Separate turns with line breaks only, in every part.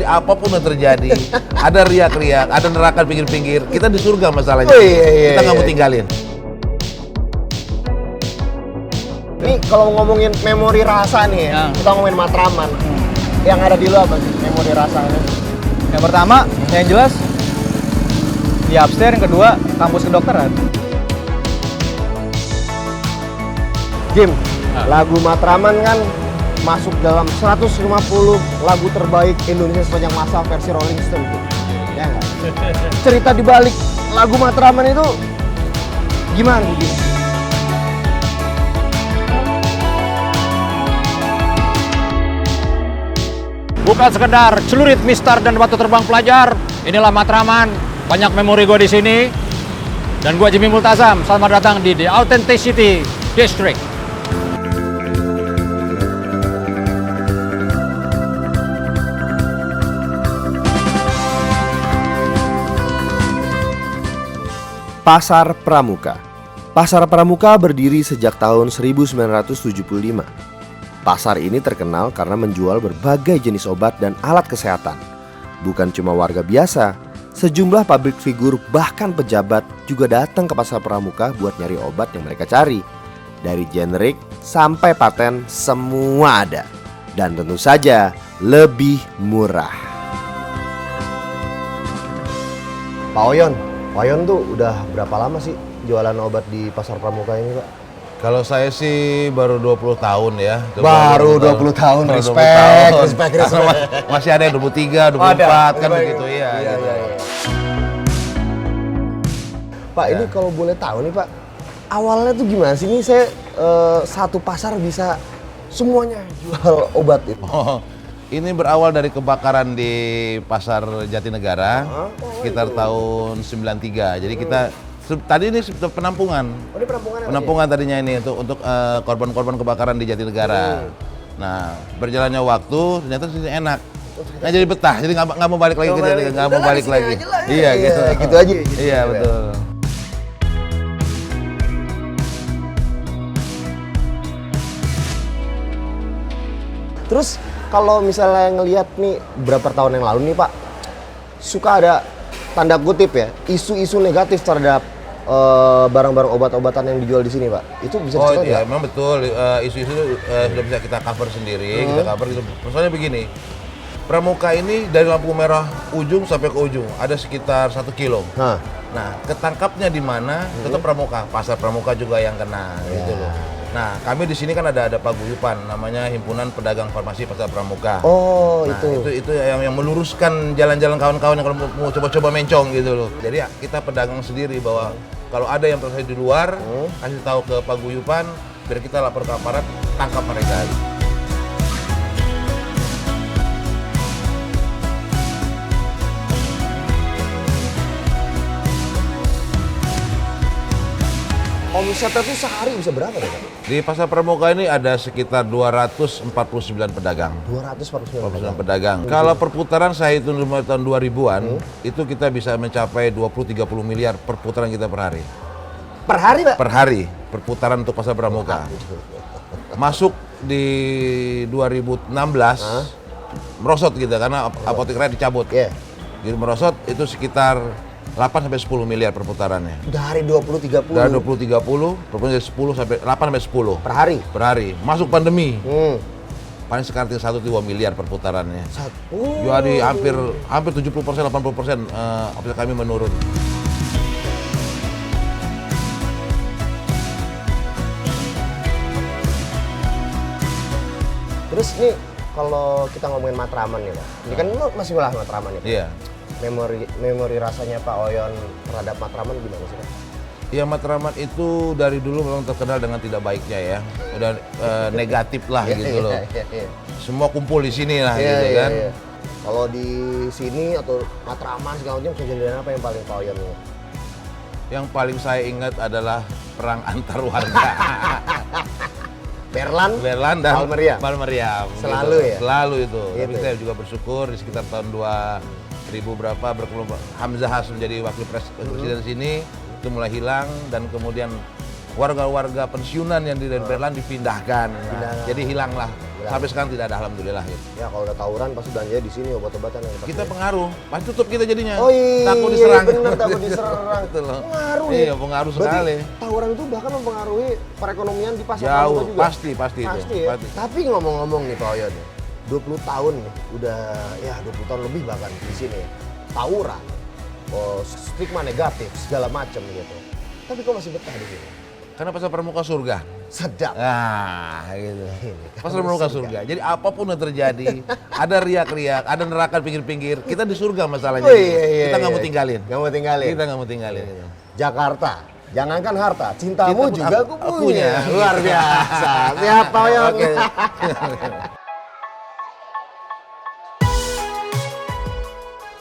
terjadi, apapun yang terjadi, ada riak-riak, ada neraka di pinggir-pinggir, kita di surga masalahnya.
Oh, iya,
Kita nggak mau tinggalin.
Ini kalau ngomongin memori rasa nih ya, kita ngomongin Matraman. Yang ada di lu apa sih memori rasanya?
Yang pertama, yang jelas di upstairs, yang kedua kampus kedokteran.
Jim, lagu Matraman kan masuk dalam 150 lagu terbaik Indonesia sepanjang masa versi Rolling Stone. Ya nggak? Cerita di balik lagu Matraman itu gimana Jim?
Bukan sekedar celurit mistar dan batu terbang pelajar. Inilah Matraman. Banyak memori gue di sini. Dan gue Jimmy Multazam. Selamat datang di The Authenticity District.
Pasar Pramuka. Pasar Pramuka berdiri sejak tahun 1975. Pasar ini terkenal karena menjual berbagai jenis obat dan alat kesehatan. Bukan cuma warga biasa, sejumlah publik figur bahkan pejabat juga datang ke Pasar Pramuka buat nyari obat yang mereka cari. Dari generik sampai paten semua ada. Dan tentu saja lebih murah. Pak Oyon tuh udah berapa lama sih jualan obat di Pasar Pramuka ini, Pak?
Kalau saya sih baru 20 tahun ya.
Baru 20 tahun,
Baru 20
respect,
tahun.
respect.
Masih ada yang 23, 24 kan begitu ya. Gitu.
Pak, ini kalau boleh tahu nih Pak, awalnya tuh gimana sih? Ini saya satu pasar bisa semuanya jual obat itu.
Oh, ini berawal dari kebakaran di Pasar Jatinegara sekitar tahun 93. Jadi kita tadi ini penampungan.
Oh, ini penampungan.
Penampungan tadinya ini untuk korban-korban kebakaran di Jatinegara. Nah, berjalannya waktu ternyata sini enak. Nah, jadi betah. Jadi nggak mau balik lagi ke Jatinegara, nggak mau balik lagi. Iya, gitu.
Gitu aja.
Iya, betul.
Terus kalau misalnya ngelihat nih berapa tahun yang lalu nih Pak, suka ada tanda kutip ya, isu-isu negatif terhadap barang-barang obat-obatan yang dijual di sini Pak. Itu bisa diceritain
iya,
nggak?
memang betul. Isu-isu itu sudah bisa kita cover sendiri, kita cover gitu. Misalnya begini, Pramuka ini dari lampu merah ujung sampai ke ujung ada sekitar 1 kilo. Nah, ketangkapnya di mana? Tetap Pramuka, Pasar Pramuka juga yang kena gitu loh. Nah, kami di sini kan ada paguyuban namanya Himpunan Pedagang Farmasi Pasar Pramuka.
Oh,
nah, itu yang meluruskan jalan-jalan kawan-kawan yang kalau mau coba-coba mencong gitu loh. Jadi ya, kita pedagang sendiri bahwa kalau ada yang terjadi di luar, kasih tahu ke paguyuban biar kita lapor ke aparat, tangkap mereka.
Omsetnya tuh sehari bisa berapa ya Pak?
Di Pasar Pramuka ini ada sekitar 249 pedagang.
249
pedagang. Kalau perputaran saya hitung tahun 2000-an, itu kita bisa mencapai 20-30 miliar perputaran kita per hari.
Per hari Pak?
Per hari, perputaran untuk Pasar Pramuka. Masuk di 2016, merosot gitu, karena apotek rakyat dicabut. Jadi merosot itu sekitar 8-10 miliar perputarannya.
Dari 20-30?
Dari 20-30, perputaran dari 10 sampai 8-10.
Per hari?
Per hari. Masuk pandemi. Paling sekarang 1-2 miliar perputarannya. Jadi hampir 70%, 80% omset kami menurun.
Terus nih kalau kita ngomongin Matraman nih Pak, ini kan lu masih wilayah Matraman ya Pak?
Iya.
Memori rasanya Pak Oyon terhadap Matraman gimana sih Pak?
Ya, Matraman itu dari dulu memang terkenal dengan tidak baiknya ya. Udah negatif lah gitu loh. Semua kumpul di sini lah gitu kan.
Kalau di sini atau Matraman segala macam kejadian apa yang paling Pak Oyon ingat?
Yang paling saya ingat adalah perang antar warga.
Berlan dan
Palmeriam.
Selalu
gitu.
ya?
Selalu itu.
Gitu.
Tapi saya juga bersyukur di sekitar tahun 2000 berapa berkelompok Hamzah menjadi wakil presiden sini itu mulai hilang, dan kemudian warga-warga pensiunan yang di Berlan dipindahkan. Nah, jadi hilanglah Sampai sekarang tidak ada, alhamdulillah. Gitu.
Ya kalau udah tawuran pasti belanjanya di sini obat-obatan yang pasti.
Kita pengaruh, pasti tutup kita jadinya.
Oh iya,
takut diserang.
bener, takut diserang.
Betul loh.
Pengaruh ya?
Iya, pengaruh sekali.
Tawuran itu bahkan mempengaruhi perekonomian di pasar
Jauh,
Pramuka juga?
pasti itu.
Ya?
Pasti.
Tapi ngomong-ngomong nih Pak Oyon, 20 tahun nih, udah ya 20 tahun lebih bahkan di sini ya. Tawuran, stigma negatif, segala macam gitu. Tapi kok masih betah di sini?
Karena pasar pramuka surga.
Sedap.
Nah, gitu. Pasar pramuka surga. Jadi apapun yang terjadi, ada riak-riak, ada neraka di pinggir-pinggir, kita di surga masalahnya.
Oh, iya,
kita nggak mau tinggalin.
Nggak mau tinggalin.
Kita nggak mau tinggalin. Gitu.
Jakarta, jangankan harta, cintamu
Kita-
juga aku
aku
punya.
punya.
Luar biasa. Siap Pak Oyon.
Oke.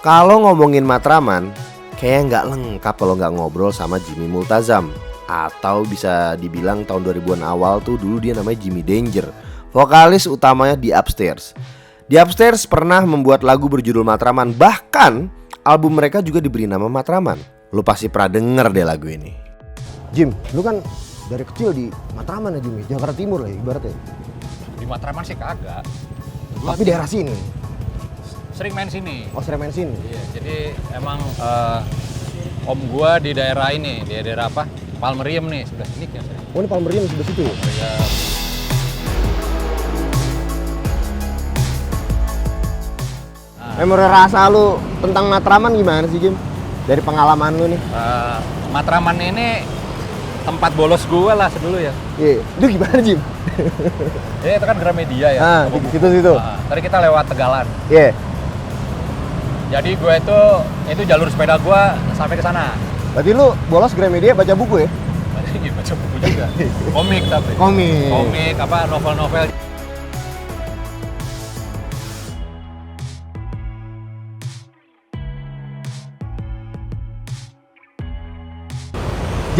Kalau ngomongin Matraman, kayaknya nggak lengkap kalau nggak ngobrol sama Jimmy Multazam. Atau bisa dibilang tahun 2000-an awal tuh dulu dia namanya Jimmy Danger, vokalis utamanya di Upstairs. Di Upstairs pernah membuat lagu berjudul Matraman, bahkan album mereka juga diberi nama Matraman. Lu pasti pernah denger deh lagu ini. Jim, lu kan dari kecil di Matraman ya Jimmy, Jakarta Timur lah ibaratnya.
Di Matraman sih kagak.
Tapi daerah sini.
Sering main sini.
Oh, sering main sini.
Iya, jadi emang om gua di daerah ini, di daerah apa? Palmerium nih, sebelah sini kan.
Oh, ini Palmerium sebelah situ ya? Memori rasa lu tentang Matraman gimana sih Jim? Dari pengalaman lu nih?
Matraman ini tempat bolos gua lah dulu ya.
Iya, itu gimana Jim?
Itu kan Gramedia ya.
Ah, di situ-situ.
Tadi kita lewat Tegalan.
Iya.
Jadi gue itu jalur sepeda gua sampai ke sana.
Berarti lu bolos Gramedia baca buku ya?
Berarti baca buku juga. Komik tapi.
Komik.
Apa novel-novel.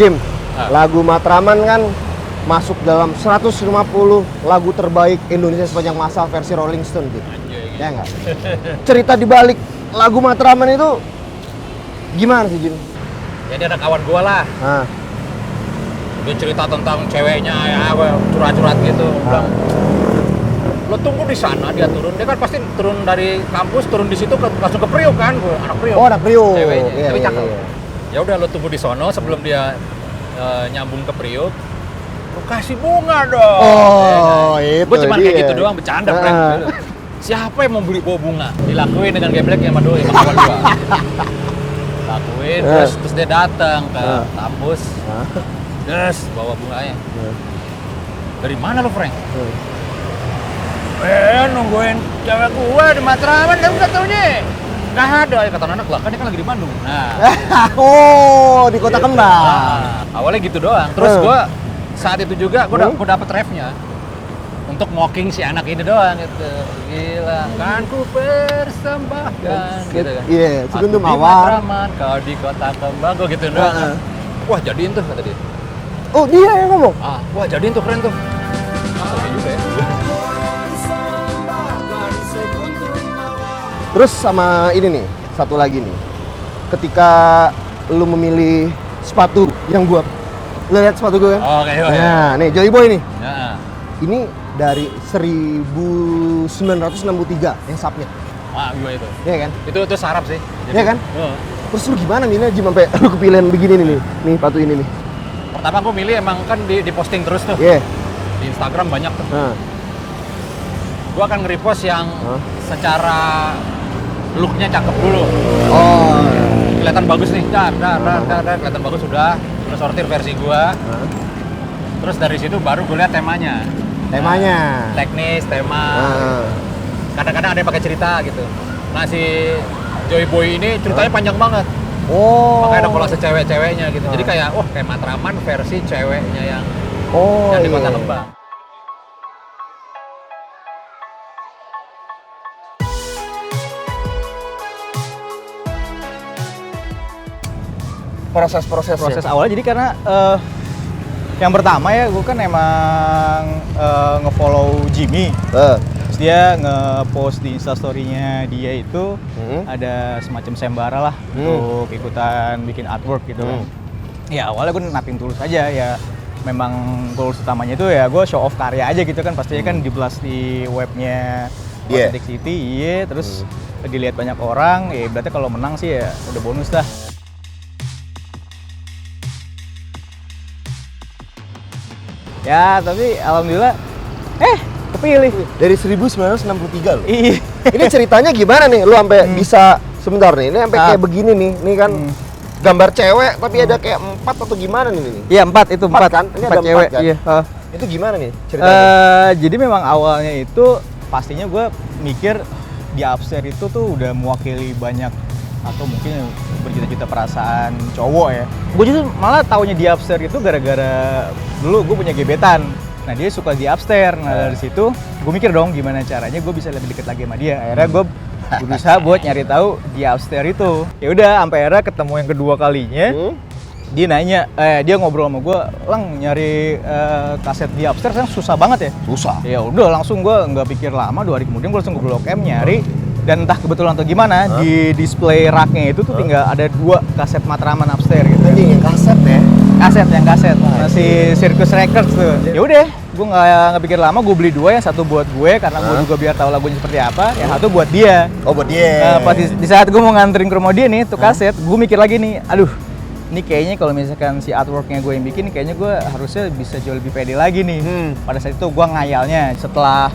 Jim, lagu Matraman kan masuk dalam 150 lagu terbaik Indonesia sepanjang masa versi Rolling Stone gitu. Ya enggak? Cerita di balik lagu Matraman itu gimana sih Jim?
Jadi ada kawan gua lah.
Nah,
Dia cerita tentang ceweknya ya, curhat-curhat gitu. Bilang, lo tunggu di sana, dia turun. Dia kan pasti turun dari kampus, turun di situ langsung ke Priok kan, anak Priok.
oh anak Priok.
Ceweknya,
Iya,
tapi
iya,
cakep.
iya.
Ya udah lo tunggu di sono sebelum dia nyambung ke Priok. Lo kasih bunga dong.
Oh, itu
Gue cuma kayak
dia.
gitu doang, bercanda,
Ah.
Frank. Siapa yang mau beli bawa bunga? Dilakuin dengan geblek sama doi, sama kawan gua. Lakuin, terus dia datang ke kampus. Terus bawa bunganya. Dari mana lo, Frank? Nungguin cewek gua di Matraman, tapi nggak taunya nggak ada. Kata anak lah, kan dia kan lagi di Bandung. Nah,
Oh, di Kota
gitu.
Kembang.
Awalnya gitu doang. Terus gua saat itu juga gua dapet refnya untuk mocking si anak ini doang gitu. Gila, kan ku persembahkan gitu kan.
Iya,
Aku
sebelum
di
mawar.
Matraman, kau di Kota Kembang, gua gitu doang. Wah, jadiin tuh kata dia.
Oh, dia yang ngomong.
Wah, jadiin tuh, keren tuh. Oke juga ya.
Terus sama ini nih, satu lagi nih. Ketika lu memilih sepatu yang gua, lu lihat sepatu gua kan?
Oke, oke.
Nah, nih Joy Boy nih.
Ya.
Ini dari 1963 yang subnya.
Wah, gua itu.
Iya kan?
Itu sarap sih.
Iya kan? Terus lu gimana milihnya Jim sampai lu kepilihan begini nih, nih sepatu ini nih.
Pertama gua milih emang kan di posting terus tuh.
Iya.
Di Instagram banyak tuh.
Nah.
Gua akan nge-repost yang secara looknya cakep dulu.
Oh.
Kelihatan bagus nih. Dar, kelihatan bagus sudah. Terus sortir versi gua. Terus dari situ baru gue lihat temanya.
Temanya.
Teknis, tema. Kadang-kadang ada yang pakai cerita gitu. Nah, si Joy Boy ini ceritanya panjang banget.
Oh.
Makanya ada kolase cewek-ceweknya gitu. Jadi kayak kayak Matraman versi ceweknya yang di Kota
iya.
Kembang.
Proses
awalnya jadi karena yang pertama ya gue kan emang nge-follow Jimmy. Terus dia nge-post di instastory-nya dia itu ada semacam sembara lah untuk ikutan bikin artwork gitu kan. Ya awalnya gue nothing tulus aja ya memang goals utamanya itu ya gue show off karya aja gitu kan, pastinya kan di-blast di webnya Authentic City, terus dilihat banyak orang, ya berarti kalau menang sih ya udah bonus dah. Ya tapi alhamdulillah, kepilih.
Dari 1963 loh.
Iya.
Ini ceritanya gimana nih? Lu sampai bisa sebentar nih. Ini sampai kayak begini nih. Ini kan gambar cewek tapi ada kayak 4 atau gimana nih?
Iya 4 itu 4
kan? Ini
4
ada 4
cewek.
kan?
Iya.
Itu gimana nih ceritanya?
Jadi memang awalnya itu pastinya gue mikir di Upstairs itu tuh udah mewakili banyak atau mungkin berjuta-juta perasaan cowok ya. Gue justru malah taunya di Upstairs itu gara-gara dulu gue punya gebetan. Nah dia suka di Upstairs. Nah dari situ gue mikir dong gimana caranya gue bisa lebih deket lagi sama dia. Akhirnya gue berusaha buat nyari tahu di Upstairs itu. Ya udah sampai akhirnya ketemu yang kedua kalinya. Dia nanya, dia ngobrol sama gue, Lang nyari kaset di Upstairs kan susah banget ya?
Susah.
Ya udah langsung gue nggak pikir lama, 2 hari kemudian gue langsung ke Blok M nyari. Dan entah kebetulan atau gimana, di display raknya itu tuh tinggal ada 2 kaset Matraman Upstairs gitu.
Anjing yang kaset ya?
Kaset, masih Circus Records tuh. Ya udah, gue nggak pikir lama, gue beli 2, yang satu buat gue karena gue juga biar tahu lagunya seperti apa, yang satu buat dia.
Oh buat dia.
Pas di saat gue mau nganterin ke rumah dia nih, tuh kaset, gue mikir lagi nih, aduh, ini kayaknya kalau misalkan si artworknya gue yang bikin, kayaknya gue harusnya bisa jauh lebih pede lagi nih. Pada saat itu gue ngayalnya, setelah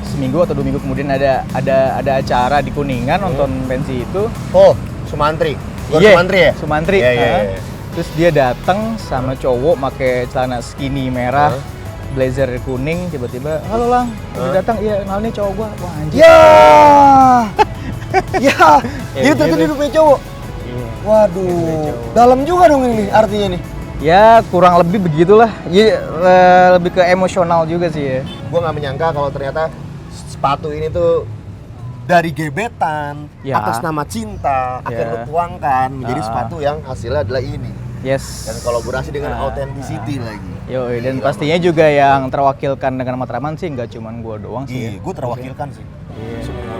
seminggu atau 2 minggu kemudian ada acara di Kuningan nonton pensi itu.
Oh, Sumantri.
Iya,
Sumantri ya?
Sumantri.
Iya.
Terus dia datang sama cowok pakai celana skinny merah, blazer kuning, tiba-tiba, "Halo Lang, udah datang." "Iya, kenal nih cowok gua." Wah, anjir.
Ya. Ya.
Ya,
Itu tuh
gitu.
dia punya cowok.
Iya.
Waduh. Dalam juga dong ini artinya nih.
Ya, kurang lebih begitulah. Ya, lebih ke emosional juga sih ya.
Gua nggak menyangka kalau ternyata sepatu ini tuh dari gebetan
Ya.
atas nama cinta akhirnya lu tuangkan menjadi sepatu yang hasilnya adalah ini.
Yes.
Dan kolaborasi dengan Authenticity lagi.
Yo, dan
Gila,
pastinya juga yang terwakilkan dengan Matraman sih nggak cuma gua doang sih.
Iya,
Ya.
gue terwakilkan sih.
Iya.
Semua.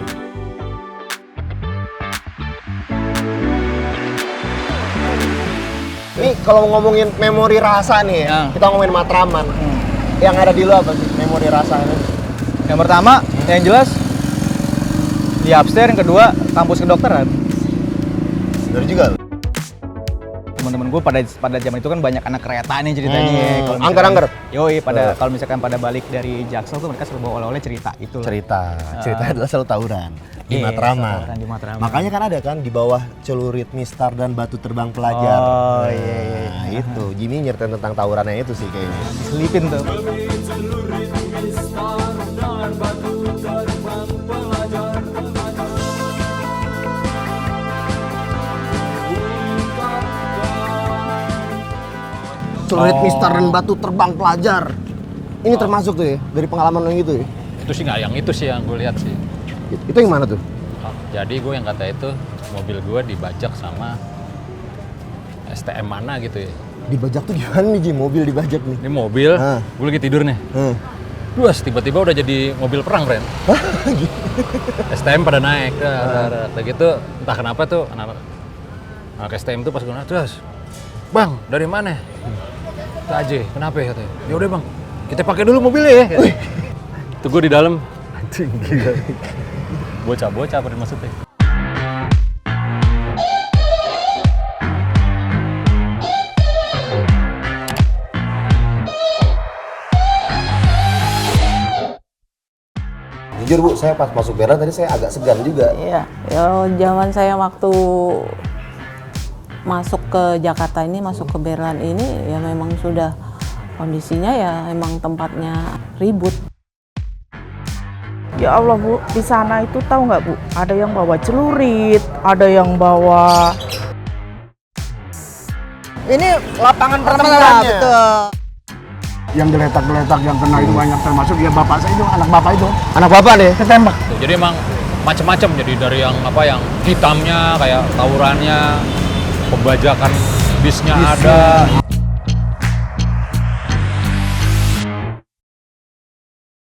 Ini kalau ngomongin memori rasa nih,
Ya.
kita ngomongin Matraman. Yang ada di lu apa sih memori rasanya?
Yang pertama, yang jelas di Upstairs, yang kedua kampus kedokteran.
Bener juga.
Teman-teman gue pada zaman itu kan banyak anak kereta nih ceritanya ya. Kalau misalkan-
Angker-angker?
Yoi, kalau misalkan pada balik dari Jaksel tuh mereka selalu bawa oleh-oleh cerita itu.
Cerita adalah selalu tawuran di
Iya,
Matraman.
tawuran di Matraman.
Makanya kan ada kan di bawah celurit Mistar dan batu terbang pelajar.
Oh, iya.
Nah, itu Jimmy nyeritain tentang tawurannya itu sih kayaknya.
Selipin tuh.
Celurit Mistar dan batu terbang pelajar. Ini termasuk tuh ya dari pengalaman lo yang gitu ya.
Itu sih nggak, yang itu sih yang gue lihat sih.
Itu yang mana tuh?
Jadi gue yang kata itu mobil gue dibajak sama STM mana gitu ya.
Dibajak tuh gimana nih Jim? Mobil dibajak nih.
Ini mobil, gue lagi tidur nih. Terus tiba-tiba udah jadi mobil perang, Ren. STM pada naik, kayak gitu. Entah kenapa tuh anak STM tuh pas gue naik, terus, "Bang, dari mana?" "Aja, kenapa ya?" katanya. "Ya udah bang, kita pakai dulu mobilnya ya." Tuh gue di dalam, anjing gila. Bocah-bocah apa maksudnya?
Jujur Bu, saya pas masuk Berlan tadi saya agak segan juga.
Iya, ya zaman saya waktu masuk ke Jakarta ini, masuk ke Berlan ini, ya memang sudah kondisinya ya emang tempatnya ribut.
Ya Allah Bu, di sana itu tahu nggak Bu? Ada yang bawa celurit, ada yang bawa.
Ini lapangan pertempurannya.
Betul.
Yang geletak-geletak yang kena itu banyak, termasuk ya bapak saya itu, anak bapak itu
Anak bapak nih.
ketembak.
Tuh, jadi emang macam-macam, jadi dari yang apa yang hitamnya kayak tawurannya, pembajakan bisnya ada,